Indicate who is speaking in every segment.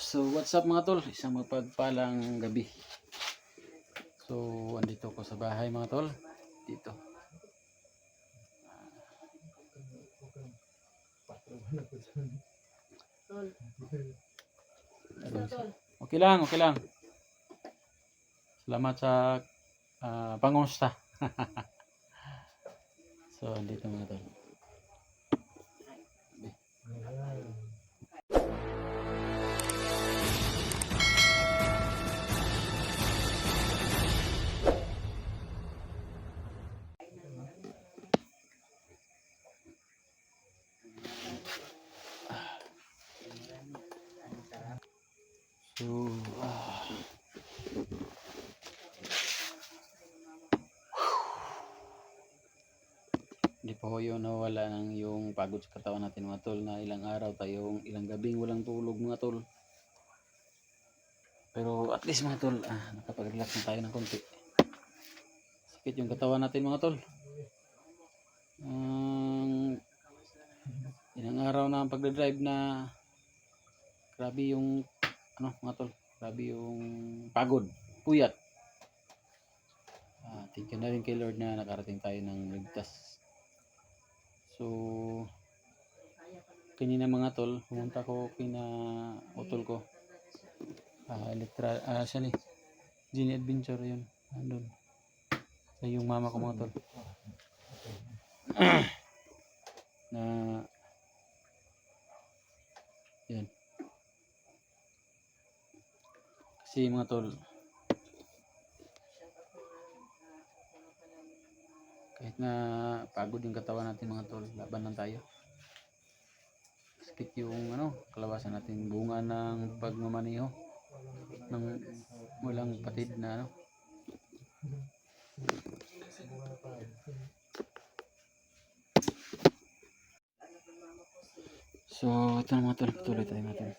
Speaker 1: So what's up mga tol? Isang mapagpalang gabi. So andito ko sa bahay mga tol. Dito. Okay lang, okay lang. Salamat sa pangusta. So andito mga tol. So hindi po yun nawala ng yung pagod sa katawan natin mga tol, na ilang araw tayong ilang gabing walang tulog mga tol. Pero at least mga tol, nakapag-relax na tayo ng konti. Sakit yung katawan natin mga tol. Ilang araw na ang pagdadrive na grabe yung mga tol, grabe yung pagod, puyat. Thank you na rin kay Lord na nakarating tayo ng ligtas. So kanina mga tol, pumunta ko kina utol ko, siya ni Genie Adventure, yun andun sa yung mama ko mga tol. Na yan kasi mga tol, kahit na pagod yung katawan natin mga tol, laban lang tayo. Sakit yung kalawasan natin, bunga ng pagmamaneho ng walang patid na So ito na mga tol, tuloy tayo mga tol.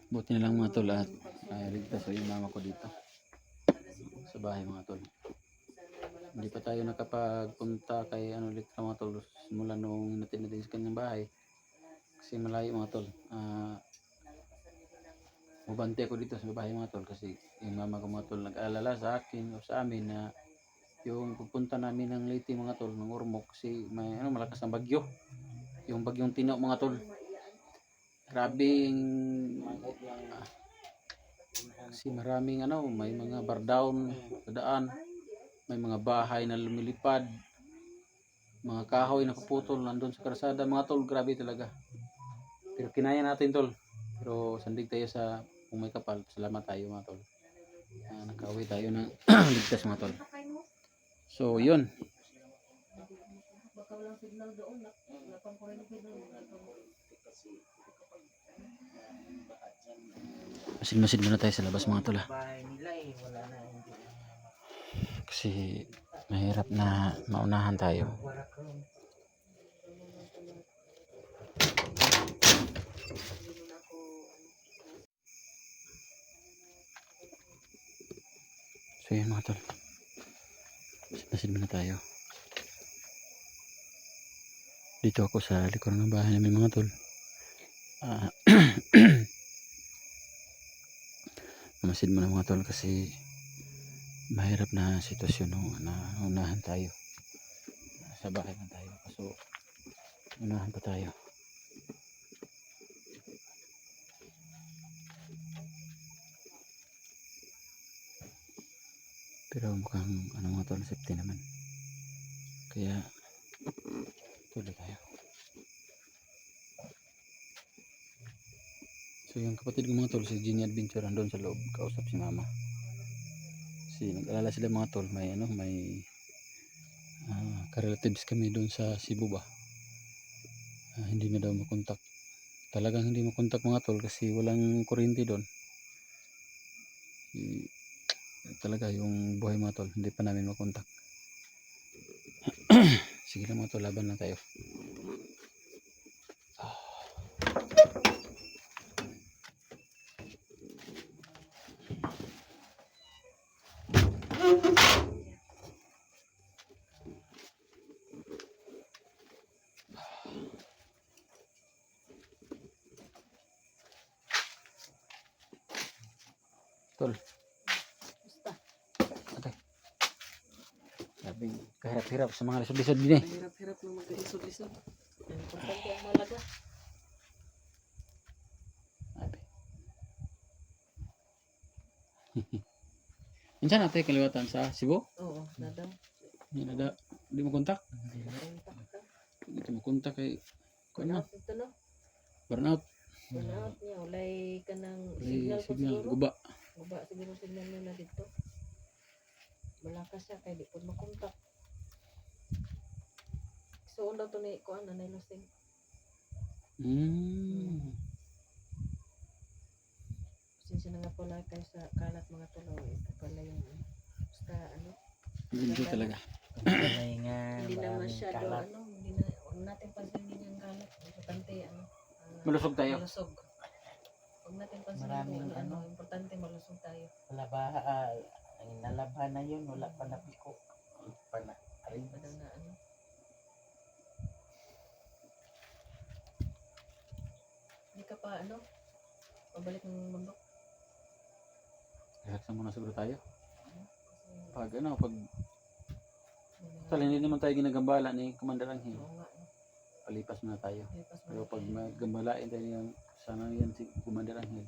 Speaker 1: Buti na lang mga tol at ligtas yung mama ko dito sa bahay mga tol. Hindi pa tayo nakapagpunta kay ulit mga tol simula nung natin sa kanyang bahay kasi malayo mga tol. Mabante ako dito sa bahay mga tol kasi yung mama ko mga tol nag-aalala sa akin o sa amin na yung pupunta namin ng Leyte mga tol, ng Ormoc, kasi may malakas na bagyo, yung bagyong Tino mga tol. Grabing kasi maraming may mga bar down sa daan, may mga bahay na lumilipad, mga kahoy na kaputol nandun sa karsada mga tol. Grabe talaga, pero kinaya natin tol. Pero sandig tayo sa kung may kapal, salamat tayo mga tol, nakauwi tayo ng ligtas mga tol. So yun, masid muna tayo sa labas mga tol kasi mahirap na maunahan tayo. So yun mga tol, masid muna tayo. Dito ako sa likuran ng bahay namin mga tol. Masid muna mga tol kasi mahirap na sitwasyon na unahan tayo. Sa bahay lang tayo, so unahan pa tayo. Pero mukhang mga tol, safety naman, kaya tuloy tayo. So yung kapatid ko mga tol, si Genie Adventure, andun sa loob kausap si mama. Kasi nag-alala sila mga tol, may ka-relatives kami doon sa Cebu ba. Hindi na daw makontak. Talagang hindi makontak mga tol kasi walang kuryente doon. Talaga yung buhay mga tol, hindi pa namin makontak. Sige lang mga tol, laban lang tayo. Tol,
Speaker 2: Basta.
Speaker 1: ate. Sabi, kahirap-hirap sa mga lisod-lisod din eh.
Speaker 2: Mahirap-hirap na magkalisod-lisod. Ang importante ang malaga.
Speaker 1: Sabi. Minsan ate, kaliwatan sa Cebu.
Speaker 2: Oo, nadaw.
Speaker 1: Hindi na hindi mo kontak.
Speaker 2: Kontak ka.
Speaker 1: Hindi mo kontak kay kuan man.
Speaker 2: Burnout ito no?
Speaker 1: Burnout.
Speaker 2: Burnout niya. Walay ka ng
Speaker 1: Signal,
Speaker 2: signal pa siguro.
Speaker 1: guba.
Speaker 2: Guba siguro signal nila dito. Malakas siya kaya di po makontak. So, daw to ni kuan na lusing. Since na nga pala kayo sa kalat mga tuloy. Ito pala yung basta ano.
Speaker 1: Hindi talaga.
Speaker 3: May nga
Speaker 2: Hindi na
Speaker 3: maraming
Speaker 2: masyado
Speaker 3: kalat.
Speaker 2: ano. Hindi na, huwag natin pansinin yung kalat. Importante ano.
Speaker 1: Malusog tayo.
Speaker 2: Malusog. Huwag natin pansinin
Speaker 3: Maraming
Speaker 2: kung ano.
Speaker 3: ano.
Speaker 2: Importante malusog tayo.
Speaker 3: Nalaba na yun, wala pa na piko. Pa na.
Speaker 2: Pada na ano. Hindi ka pa ano. Pabalik ng bundok.
Speaker 1: Relax na muna siguro tayo.
Speaker 2: Kasi
Speaker 1: Pag ano, pag hindi naman tayo ginagambala ni Commander Angel.
Speaker 2: oo nga. No?
Speaker 1: Palipas muna tayo.
Speaker 2: Lipas mo
Speaker 1: Pero
Speaker 2: na
Speaker 1: pag
Speaker 2: tayo.
Speaker 1: magambalain tayo yung sana yan si Commander Angel.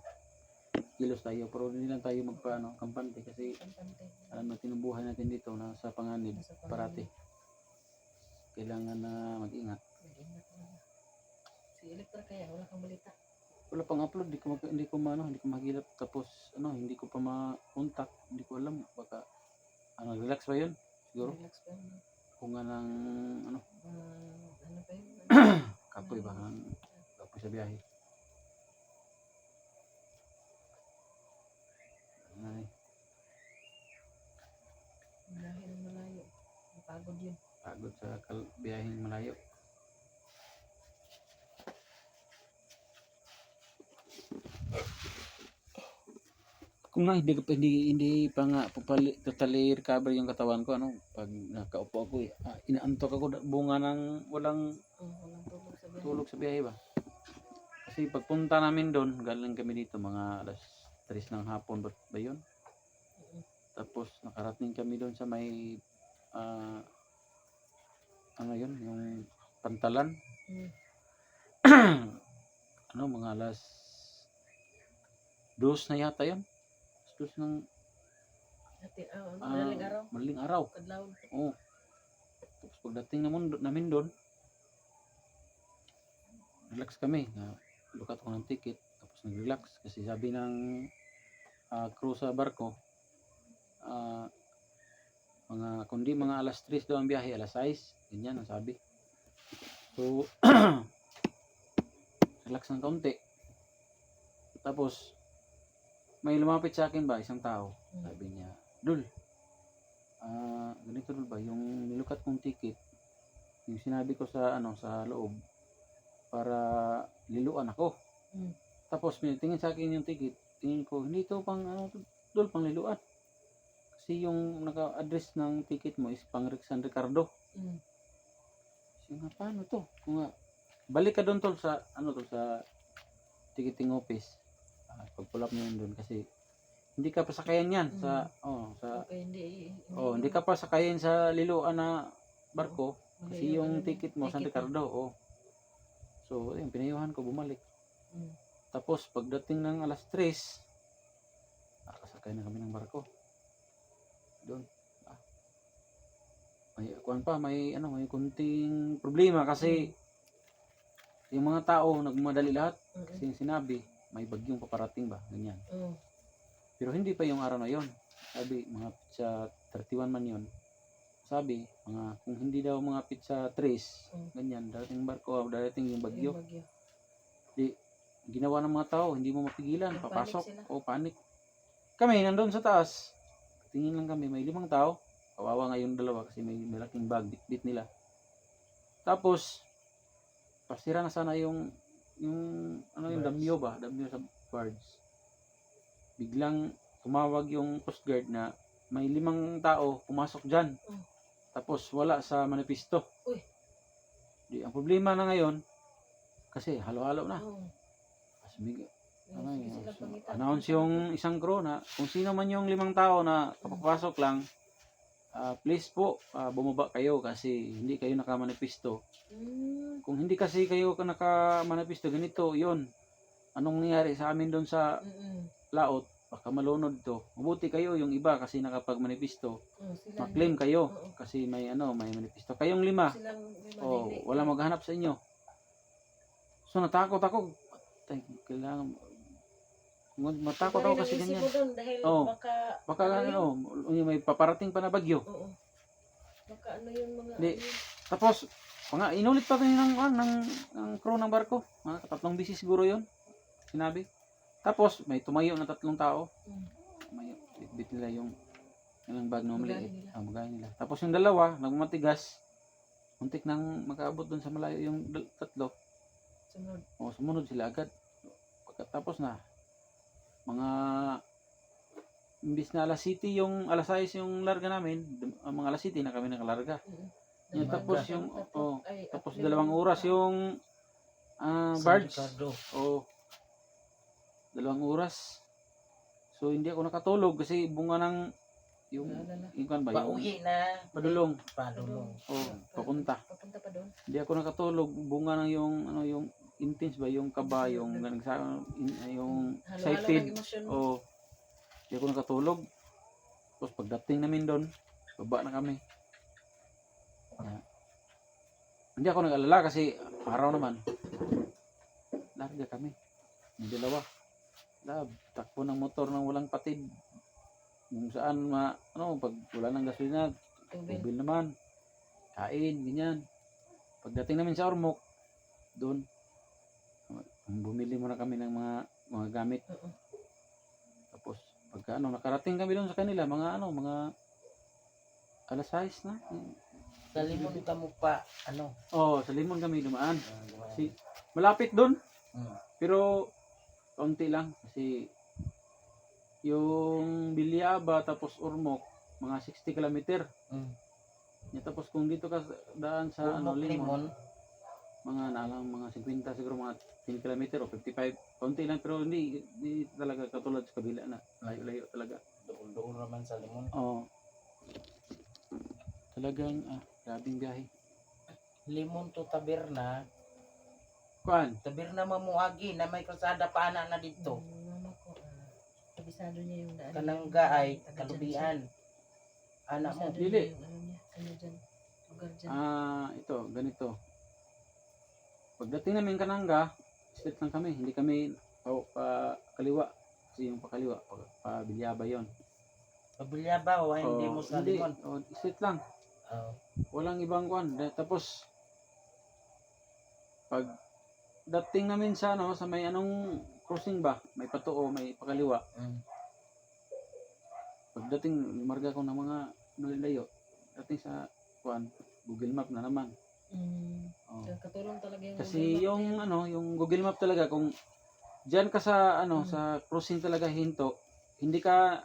Speaker 1: Kilos tayo, pero hindi lang tayo magpaano, kampante kasi
Speaker 2: Importante.
Speaker 1: alam natin ang buhay natin dito na sa panganib
Speaker 2: Nasa pangalan.
Speaker 1: parati. Kailangan na mag-ingat.
Speaker 2: Mag-ingat na. Si Electra kaya wala kang balita.
Speaker 1: Wala pang upload, hindi ko mahilap tapos hindi ko pa ma-contact, hindi ko alam baka relax ba 'yun? Siguro
Speaker 2: Relax pa yun.
Speaker 1: kung nga ng
Speaker 2: Ano pa yun?
Speaker 1: kapoy ba kapoy sa biyahe. Ay,
Speaker 2: Dahil malayo. Napagod yun.
Speaker 1: pagod sa biyaheng malayo. Kung nga hindi pa nga totally recover yung katawan ko pag nakaupo ako inaantok ako bunga ng walang
Speaker 2: Walang tulog sa biyahe.
Speaker 1: tulog sa biyahe ba. Kasi pagpunta namin doon, galing kami dito mga alas 3 ng hapon ba yun? Tapos nakarating kami doon sa may yun, yung Pantalan. Mga alas 2 na yata yun. Alas 2 ng
Speaker 2: Madaling araw.
Speaker 1: madaling araw.
Speaker 2: Kadlaw.
Speaker 1: Oo. Tapos pagdating namin doon, relax kami. Lukat ko ng ticket. Tapos nag-relax. Kasi sabi ng crew sa barko, kundi mga alas 3 daw ang biyahe, alas 6. Ganyan ang sabi. So, relax ng kaunti. Tapos, may lumapit sa akin ba, isang tao. Sabi niya, Dul, ganito Dul ba, yung nilukat kong ticket, yung sinabi ko sa loob, para liluan ako. Tapos, tingin sa akin yung ticket, tingin ko, hindi ito pang, Dul, pang liluan. Kasi yung naka-address ng ticket mo is pang San Ricardo. Kasi nga, paano to? Kung nga, balik ka doon tol sa, sa ticketing office. Pag-pull up mo yun doon kasi hindi ka pa sakayan yan
Speaker 2: Okay,
Speaker 1: hindi ka pa sakayan sa liluan na barko kasi yung
Speaker 2: ano,
Speaker 1: ticket mo San Ricardo. So, ayun, pinayuhan ko bumalik. Tapos pagdating ng alas 3, nakasakay na kami ng barko. Doon. May kunting problema kasi yung mga tao nagmadali lahat kasi yung sinabi may bagyong paparating ba, ganyan. Pero hindi pa yung araw na yon. Sabi, mga pizza 31 man yon. Sabi, kung hindi daw mga pizza 3, ganyan, darating barko, darating yung bagyo. Di, ginawa ng mga tao, hindi mo mapigilan, papasok, panic. Kami, nandun sa taas, tingin lang kami, may 5 tao, kawawa ngayon 2 kasi may malaking bag, bit nila. Tapos, pasira na sana yung damyo sa birds. Biglang tumawag yung Coast Guard na may 5 tao pumasok dyan. Tapos wala sa manifesto. Di, ang problema na ngayon, kasi halo-halo na. Ano
Speaker 2: Sige
Speaker 1: yun,
Speaker 2: sila
Speaker 1: so,
Speaker 2: pangita.
Speaker 1: announce yung isang crew na kung sino man yung 5 tao na papapasok lang, please po, bumaba kayo kasi hindi kayo nakamanipisto.
Speaker 2: Mm.
Speaker 1: Kung hindi kasi kayo nakamanipisto, ganito, yon. Anong nangyari sa amin doon sa
Speaker 2: Mm.
Speaker 1: laot? Baka malunod to. Mabuti kayo yung iba kasi nakapagmanipisto.
Speaker 2: Sila
Speaker 1: Ma-claim
Speaker 2: hindi.
Speaker 1: kayo
Speaker 2: Oo.
Speaker 1: kasi may may manipisto. Kayong 5,
Speaker 2: Silang lima
Speaker 1: oh,
Speaker 2: hindi.
Speaker 1: wala maghanap sa inyo. So natakot ako. Tay, kailangan matakot ako kasi ganyan.
Speaker 2: Mo doon dahil
Speaker 1: Oo.
Speaker 2: baka
Speaker 1: Baka may paparating pa na bagyo.
Speaker 2: Oo. Baka ano yung mga
Speaker 1: Di. Tapos inulit pa rin ng crew ng barko. Mga 3 bisis siguro 'yon. Sinabi. Tapos may tumayo na 3 tao. Tumayo. Bit nila yung bag na mali.
Speaker 2: Magahin nila.
Speaker 1: Magahin nila. Tapos yung dalawa, nagmatigas. Muntik nang makaabot doon sa malayo yung 3.
Speaker 2: Sunod.
Speaker 1: Sumunod sila agad. Pagkatapos na mga imbis na alas 7 yung alas 6 yung larga namin, mga alas 7 na kami nakalarga. Yung tapos yung tapos 2 oras yung barge.
Speaker 3: Ricardo.
Speaker 1: 2 oras. So hindi ako nakatulog kasi bunga ng yung kan ba yung
Speaker 3: Pauwi na.
Speaker 1: padulong.
Speaker 3: Padulong.
Speaker 1: Papunta.
Speaker 2: Papunta pa doon.
Speaker 1: Hindi ako nakatulog bunga ng yung intense ba yung kaba yung yung
Speaker 2: Halo-halo
Speaker 1: excited.
Speaker 2: ng emosyon.
Speaker 1: Hindi ako nakatulog. Tapos pagdating namin doon, baba na kami. Hindi ako nag-alala kasi araw naman. Larga kami. May 2. Takbo ng motor nang walang patid. Kung saan pag wala ng gasolina, tubil naman. Kain, ganyan. Pagdating namin sa Ormoc, doon, bumili muna kami ng mga gamit. Tapos, pagka nakarating kami doon sa kanila, mga alas 6 na.
Speaker 3: Sa limon ka mo pa,
Speaker 1: Sa Limon kami dumaan. Malapit doon, pero kaunti lang. Kasi, yung Bilyaba tapos Ormoc, mga 60 kilometer. Tapos kung dito ka daan sa Limon, mga 50 siguro, mga 10 kilometer o 55. Kaunti lang pero hindi talaga katulad sa kabila na. Layo-layo talaga.
Speaker 3: Doon naman sa limon.
Speaker 1: Talagang grabing biyahe.
Speaker 3: Limon to Taberna.
Speaker 1: Kuan?
Speaker 3: Taberna mamuagi na may kalsada pa na dito.
Speaker 2: Mama ko, kabisado niya yung daan.
Speaker 3: Kanangga ay kalubian. Anak mo.
Speaker 2: Kabisado
Speaker 1: Dili.
Speaker 2: niya yung ano niya, ano dyan, lugar dyan.
Speaker 1: Ito, ganito. Pagdating namin Kanangga, straight lang kami. Hindi kami pa kaliwa. Kasi yung pakaliwa, pa Bilyaba yon.
Speaker 3: Pabilyaba o hindi mo sa
Speaker 1: Hindi.
Speaker 3: limon.
Speaker 1: Straight lang. Walang ibang kuan. Tapos pag dating namin sa sa may crossing ba, may patuo, may pakaliwa. Pagdating lumarga ko ng mga nalilayo, dating sa kuan, Google Map na naman.
Speaker 2: Katulong talaga yung
Speaker 1: Kasi
Speaker 2: Google Map na yan.
Speaker 1: yung Google Map talaga kung diyan ka sa sa crossing talaga hinto, hindi ka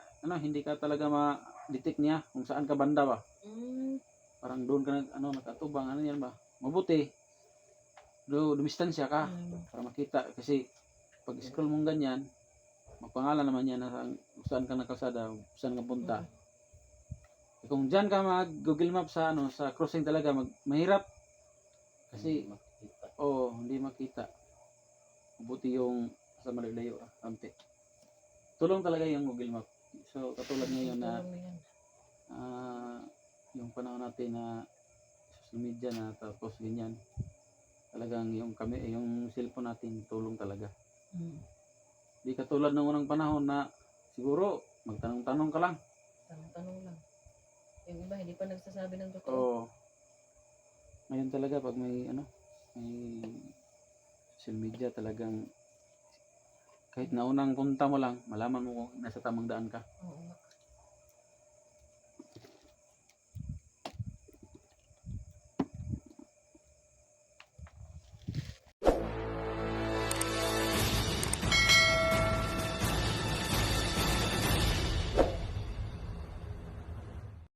Speaker 1: talaga ma-detect niya kung saan ka banda ba. Parang doon ka nakatubang yan ba. Mabuti dumistansya ka para makita kasi pag scroll mong ganyan, magpangalan naman yan na saan ka nakasada, saan ka punta. Kung diyan ka mag Google Map sa sa crossing talaga mahirap kasi hindi makita. Mabuti yung sa malayo konti. Tulong talaga yung Google Map. So katulad ngayon na yung panahon natin na social media na tapos ganyan. Talagang yung cellphone natin tulong talaga. Di katulad ng unang panahon na siguro magtanong-tanong ka lang.
Speaker 2: Tanong lang. Yung iba hindi pa nagsasabi ng totoo.
Speaker 1: Oo. Ngayon talaga pag may may social media talagang kahit na unang punta mo lang, malaman mo kung nasa tamang daan ka.
Speaker 2: Oo.